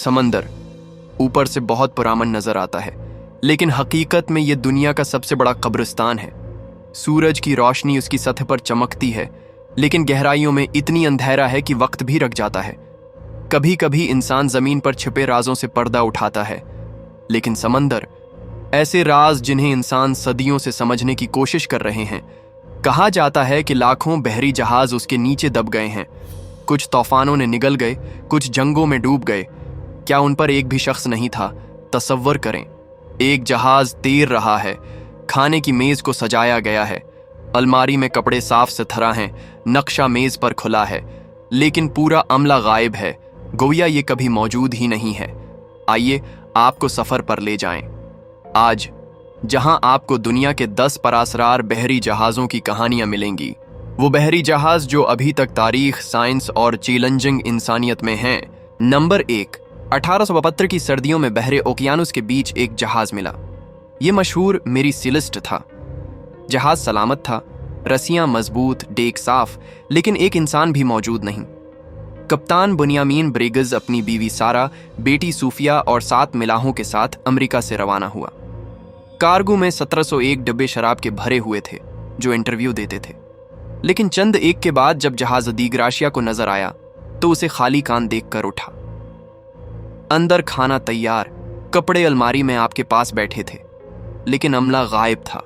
समंदर ऊपर से बहुत पुरअमन नजर आता है, लेकिन हकीकत में यह दुनिया का सबसे बड़ा कब्रिस्तान है। सूरज की रोशनी उसकी सतह पर चमकती है, लेकिन गहराइयों में इतनी अंधेरा है कि वक्त भी रक जाता है। कभी कभी इंसान जमीन पर छिपे राजों से पर्दा उठाता है, लेकिन समंदर ऐसे राज जिन्हें इंसान सदियों से समझने की कोशिश कर रहे हैं। कहा जाता है कि लाखों बहरी जहाज उसके नीचे दब गए हैं। कुछ तूफानों ने निगल गए, कुछ जंगों में डूब गए। क्या उन पर एक भी शख्स नहीं था? तसव्वुर करें, एक जहाज तैर रहा है, खाने की मेज को सजाया गया है, अलमारी में कपड़े साफ सुथरा हैं, नक्शा मेज पर खुला है, लेकिन पूरा अमला गायब है, गोया ये कभी मौजूद ही नहीं है। आइए आपको सफर पर ले जाएं। आज जहां आपको दुनिया के 10 परासरार बहरी जहाज़ों की कहानियां मिलेंगी, वो बहरी जहाज जो अभी तक तारीख, साइंस और चैलेंजिंग इंसानियत में हैं। नंबर 1, 1872 की सर्दियों में बहरे ओकियानुस के बीच एक जहाज मिला। ये मशहूर मेरी सिलिस्ट था। जहाज सलामत था, रस्सियां मजबूत, डेक साफ, लेकिन एक इंसान भी मौजूद नहीं। कप्तान बुनियामीन ब्रिग्स अपनी बीवी सारा, बेटी सूफिया और 7 मिलाहों के साथ अमेरिका से रवाना हुआ। कार्गो में 1701 डब्बे शराब के भरे हुए थे जो इंटरव्यू देते थे, लेकिन चंद एक के बाद जब जहाज दी ग्राशिया को नजर आया तो उसे खाली कान देखकर उठा। अंदर खाना तैयार, कपड़े अलमारी में आपके पास बैठे थे, लेकिन अमला गायब था।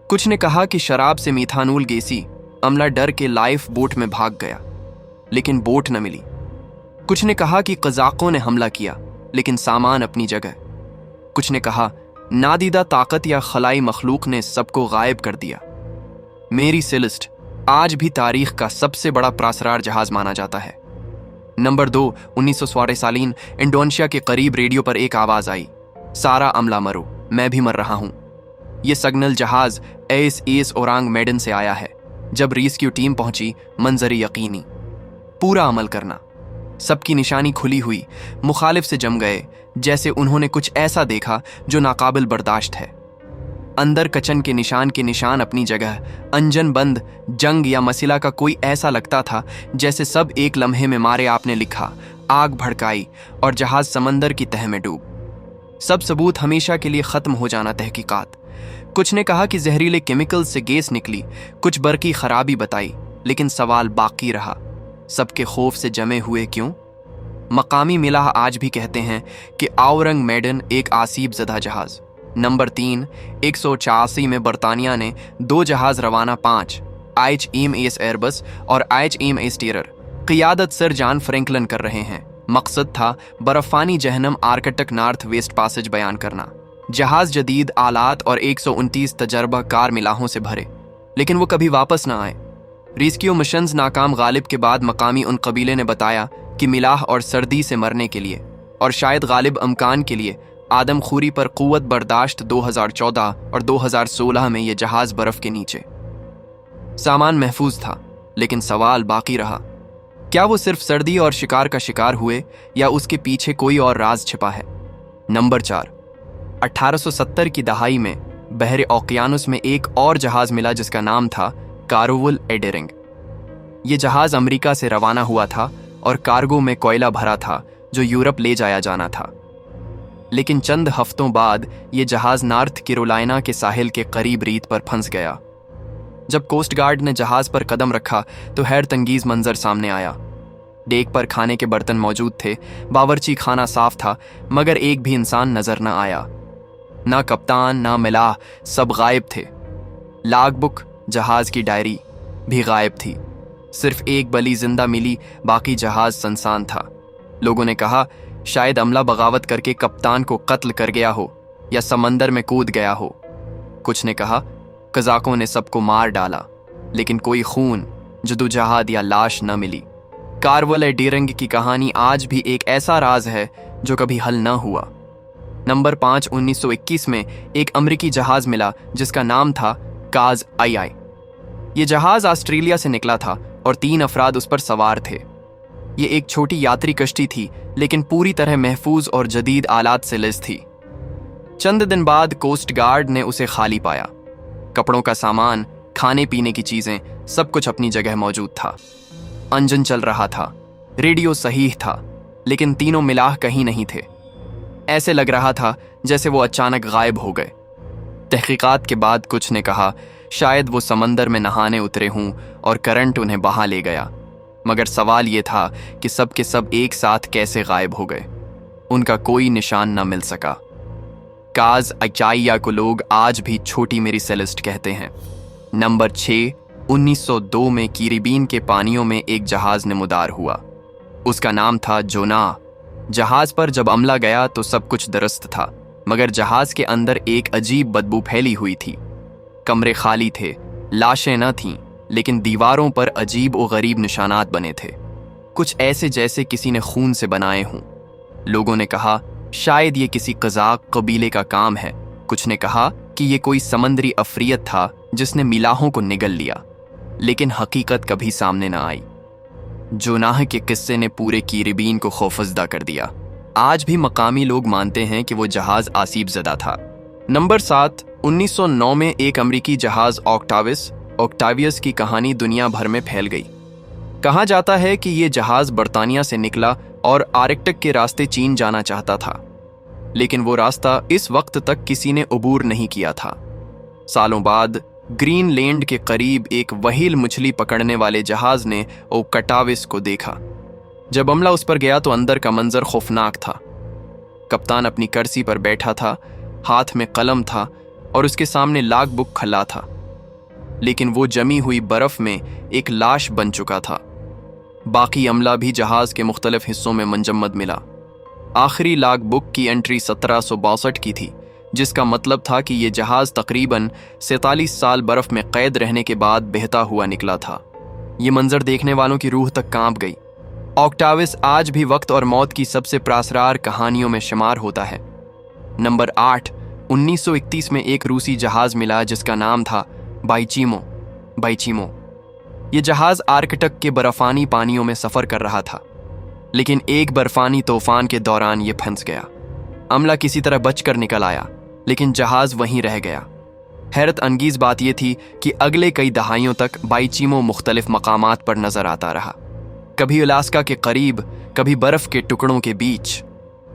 कुछ ने कहा कि शराब से मिथानॉल गैसी। अमला डर के लाइफ बोट में भाग गया, लेकिन बोट न मिली। कुछ ने कहा कि कज़ाकों ने हमला किया, लेकिन सामान अपनी जगह। कुछ ने कहा नादीदा ताकत या खलाई मखलूक ने सबको गायब कर दिया। मेरी सिलिस्ट आज भी तारीख का सबसे बड़ा प्रासरार जहाज माना जाता है। नंबर 2, 1944 सालीन इंडोनेशिया के करीब रेडियो पर एक आवाज आई, सारा अमला मरो, मैं भी मर रहा हूं। यह सिग्नल जहाज एस ओरांग मेडन से आया है। जब रेस्क्यू टीम पहुंची, मंजर यकीनी, पूरा अमल करना। सबकी निशानी खुली हुई, मुखालिफ से जम गए, जैसे उन्होंने कुछ ऐसा देखा जो नाकाबिल बर्दाश्त है। अंदर कचन के निशान अपनी जगह, अंजन बंद, जंग या मसिला का कोई ऐसा लगता था जैसे सब एक लम्हे में मारे आपने लिखा, आग भड़काई और जहाज समंदर की तह में डूब। सब सबूत हमेशा के लिए खत्म हो जाना तहकीकात। कुछ ने कहा कि जहरीले केमिकल से गैस निकली, कुछ बरकी खराबी बताई, लेकिन सवाल बाकी रहा, सबके खौफ से जमे हुए क्यों? मकामी मिलाह आज भी कहते हैं कि औरंग मेडन एक आसीब ज़दा जहाज। नंबर 3, 186 में बरतानिया ने 2 जहाज रवाना 5 IHMAS एयरबस और IHMAS टेरर क़ियादत सर जॉन फ्रैंकलिन कर रहे हैं। मकसद था बर्फानी जहनम आर्कटिक नॉर्थ वेस्ट पासेज बयान करना। जहाज जदीद आलात और 129 तजर्बा कार मिलाहों से भरे, लेकिन वो कभी वापस ना आए। रेस्क्यू मिशंस नाकाम गालिब के बाद मकामी उन कबीले ने बताया कि मिलाह और सर्दी से मरने के लिए और शायद गालिब अमकान के लिए आदमखोरी पर कुव्वत बर्दाश्त 2014 और 2016 में ये जहाज बर्फ के नीचे। सामान महफूज था, लेकिन सवाल बाकी रहा, क्या वो सिर्फ सर्दी और शिकार का शिकार हुए या उसके पीछे कोई और राज छिपा है? नंबर 4, 1870 की दहाई में बहरे ओकियानुस में एक और जहाज मिला जिसका नाम था कारोवुल एडेरिंग। ये जहाज अमेरिका से रवाना हुआ था और कार्गो में कोयला भरा था जो यूरोप ले जाया जाना था। लेकिन चंद हफ्तों बाद ये जहाज नॉर्थ कैरोलिना के साहिल के करीब रीत पर फंस गया। जब कोस्ट गार्ड ने जहाज पर कदम रखा तो हैरतंगीज मंजर सामने आया। डेक पर खाने के बर्तन मौजूद थे, बावर्ची खाना साफ था, मगर एक भी इंसान नजर न आया। ना कप्तान, ना मिलाह, सब गायब थे। लॉग बुक, जहाज की डायरी भी गायब थी। सिर्फ एक बली जिंदा मिली, बाकी जहाज सुनसान था। लोगों ने कहा शायद अमला बगावत करके कप्तान को कत्ल कर गया हो या समंदर में कूद गया हो। कुछ ने कहा कज़ाकों ने सबको मार डाला, लेकिन कोई खून, जदोजहद या लाश न मिली। कारोवुल एडेरिंग की कहानी आज भी एक ऐसा राज है जो कभी हल न हुआ। नंबर 5, 1921 में एक अमरीकी जहाज मिला जिसका नाम था काज II। ये जहाज ऑस्ट्रेलिया से निकला था और 3 अफराद उस पर सवार थे। ये एक छोटी यात्री कश्ती थी, लेकिन पूरी तरह महफूज और जदीद आलात से लैस थी। चंद दिन बाद कोस्ट गार्ड ने उसे खाली पाया। कपड़ों का सामान, खाने पीने की चीजें, सब कुछ अपनी जगह मौजूद था। इंजन चल रहा था, रेडियो सही था, लेकिन तीनों मिलाह कहीं नहीं थे। ऐसे लग रहा था जैसे वो अचानक गायब हो गए। तहकीकात के बाद कुछ ने कहा शायद वो समंदर में नहाने उतरे हों और करंट उन्हें बहा ले गया, मगर सवाल ये था कि सब के सब एक साथ कैसे गायब हो गए। उनका कोई निशान न मिल सका। काज अचाइया को लोग आज भी छोटी मेरी सेलेस्ट कहते हैं। नंबर 6, 1902 में कैरिबियन के पानियों में एक जहाज नमूदार हुआ। उसका नाम था जोना। जहाज पर जब अमला गया तो सब कुछ दुरुस्त था, मगर जहाज के अंदर एक अजीब बदबू फैली हुई थी। कमरे खाली थे, लाशें न थीं, लेकिन दीवारों पर अजीब और गरीब निशानात बने थे, कुछ ऐसे जैसे किसी ने खून से बनाए हों। लोगों ने कहा शायद ये किसी कज़ाक कबीले का काम है। कुछ ने कहा कि ये कोई समंदरी अफरियत था जिसने मिलाहों को निगल लिया, लेकिन हकीकत कभी सामने न आई। जोनाह के किस्से ने पूरे कैरिबियन को खौफजदा कर दिया। आज भी मकामी लोग मानते हैं कि वो जहाज आसीब ज़दा था। नंबर 7, 1909 में एक अमरीकी जहाज ऑक्टावियस की कहानी दुनिया भर में फैल गई। कहा जाता है कि ये जहाज बर्तानिया से निकला और आर्कटिक के रास्ते चीन जाना चाहता था, लेकिन वो रास्ता इस वक्त तक किसी ने अबूर नहीं किया था। सालों बाद ग्रीनलैंड के करीब एक व्हेल मछली पकड़ने वाले जहाज ने ऑक्टावियस को देखा। जब अमला उस पर गया तो अंदर का मंजर खौफनाक था। कप्तान अपनी कुर्सी पर बैठा था, हाथ में कलम था और उसके सामने लाग बुक खला था, लेकिन वो जमी हुई बर्फ में एक लाश बन चुका था। बाकी अमला भी जहाज के मुख्तलिफ हिस्सों में मंजमद मिला। आखिरी लाग बुक की एंट्री 1762 की थी, जिसका मतलब था कि ये जहाज तकरीबन 47 साल बर्फ में कैद रहने के बाद बहता हुआ निकला था। ये मंजर देखने वालों की रूह तक कांप गई। ऑक्टावियस आज भी वक्त और मौत की सबसे प्रासरार कहानियों में शुमार होता है। नंबर 8, 1931 में एक रूसी जहाज मिला जिसका नाम था बाइचीमो। ये जहाज आर्कटिक के बर्फानी पानियों में सफर कर रहा था, लेकिन एक बर्फानी तूफान के दौरान ये फंस गया। अमला किसी तरह बचकर निकल आया, लेकिन जहाज वहीं रह गया। हैरत अंगीज बात यह थी कि अगले कई दहाइयों तक बाइचीमो मुख्तलिफ मकामात पर नजर आता रहा, कभी अलास्का के करीब, कभी बर्फ के टुकड़ों के बीच।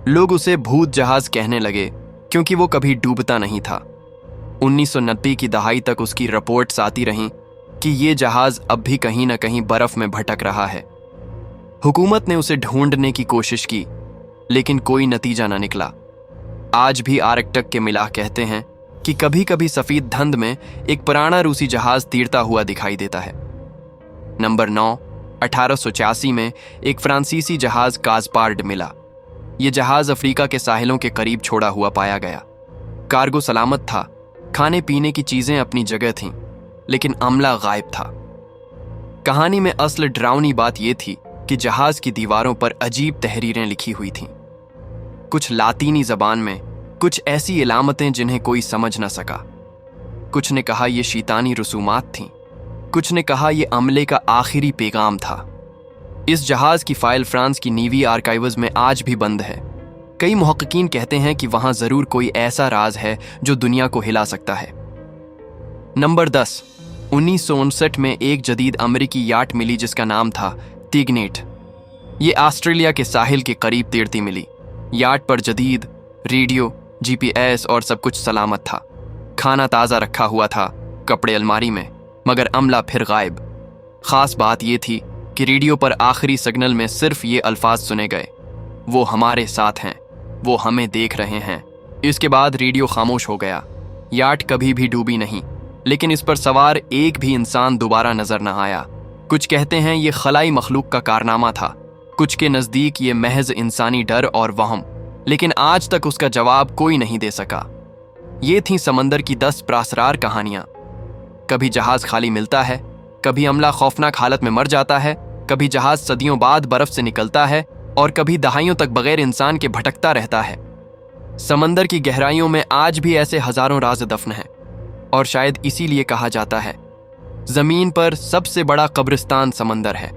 लोग उसे भूत जहाज कहने लगे क्योंकि वो कभी डूबता नहीं था। 1990 की दहाई तक उसकी रिपोर्ट्स आती रहीं कि ये जहाज अब भी कहीं न कहीं बर्फ में भटक रहा है। हुकूमत ने उसे ढूंढने की कोशिश की, लेकिन कोई नतीजा न निकला। आज भी आर्कटिक के मिलाह कहते हैं कि कभी कभी सफेद धुंध में एक पुराना रूसी जहाज तीरता हुआ दिखाई देता है। नंबर 9, 1886 में एक फ्रांसीसी जहाज काजपार्ड मिला। यह जहाज अफ्रीका के साहिलों के करीब छोड़ा हुआ पाया गया। कार्गो सलामत था, खाने पीने की चीजें अपनी जगह थीं, लेकिन अमला गायब था। कहानी में असल डरावनी बात यह थी कि जहाज की दीवारों पर अजीब तहरीरें लिखी हुई थीं, कुछ लातीनी जबान में, कुछ ऐसी इलामतें जिन्हें कोई समझ न सका। कुछ ने कहा यह शैतानी रसूमात थीं, कुछ ने कहा यह अमले का आखिरी पैगाम था। इस जहाज की फाइल फ्रांस की नेवी आर्काइव्स में आज भी बंद है। कई मुहक्किकीन कहते हैं कि वहां जरूर कोई ऐसा राज है जो दुनिया को हिला सकता है। नंबर 10, 1959 में एक जदीद अमेरिकी याट मिली जिसका नाम था तिग्नेट। ये ऑस्ट्रेलिया के साहिल के करीब तैरती मिली। याट पर जदीद रेडियो, GPS और सब कुछ सलामत था। खाना ताज़ा रखा हुआ था, कपड़े अलमारी में, मगर अमला फिर गायब। ख़ास बात यह थी कि रेडियो पर आखिरी सिग्नल में सिर्फ ये अल्फाज सुने गए, वो हमारे साथ हैं, वो हमें देख रहे हैं। इसके बाद रेडियो खामोश हो गया। याट कभी भी डूबी नहीं, लेकिन इस पर सवार एक भी इंसान दोबारा नजर न आया। कुछ कहते हैं ये खलाई मखलूक का कारनामा था, कुछ के नज़दीक ये महज इंसानी डर और वहम, लेकिन आज तक उसका जवाब कोई नहीं दे सका। ये थीं समंदर की 10 प्रासरार कहानियां। कभी जहाज खाली मिलता है, कभी अमला खौफनाक हालत में मर जाता है, कभी जहाज सदियों बाद बर्फ से निकलता है और कभी दहाइयों तक बगैर इंसान के भटकता रहता है। समंदर की गहराइयों में आज भी ऐसे हजारों राज दफन हैं, और शायद इसीलिए कहा जाता है जमीन पर सबसे बड़ा कब्रिस्तान समंदर है।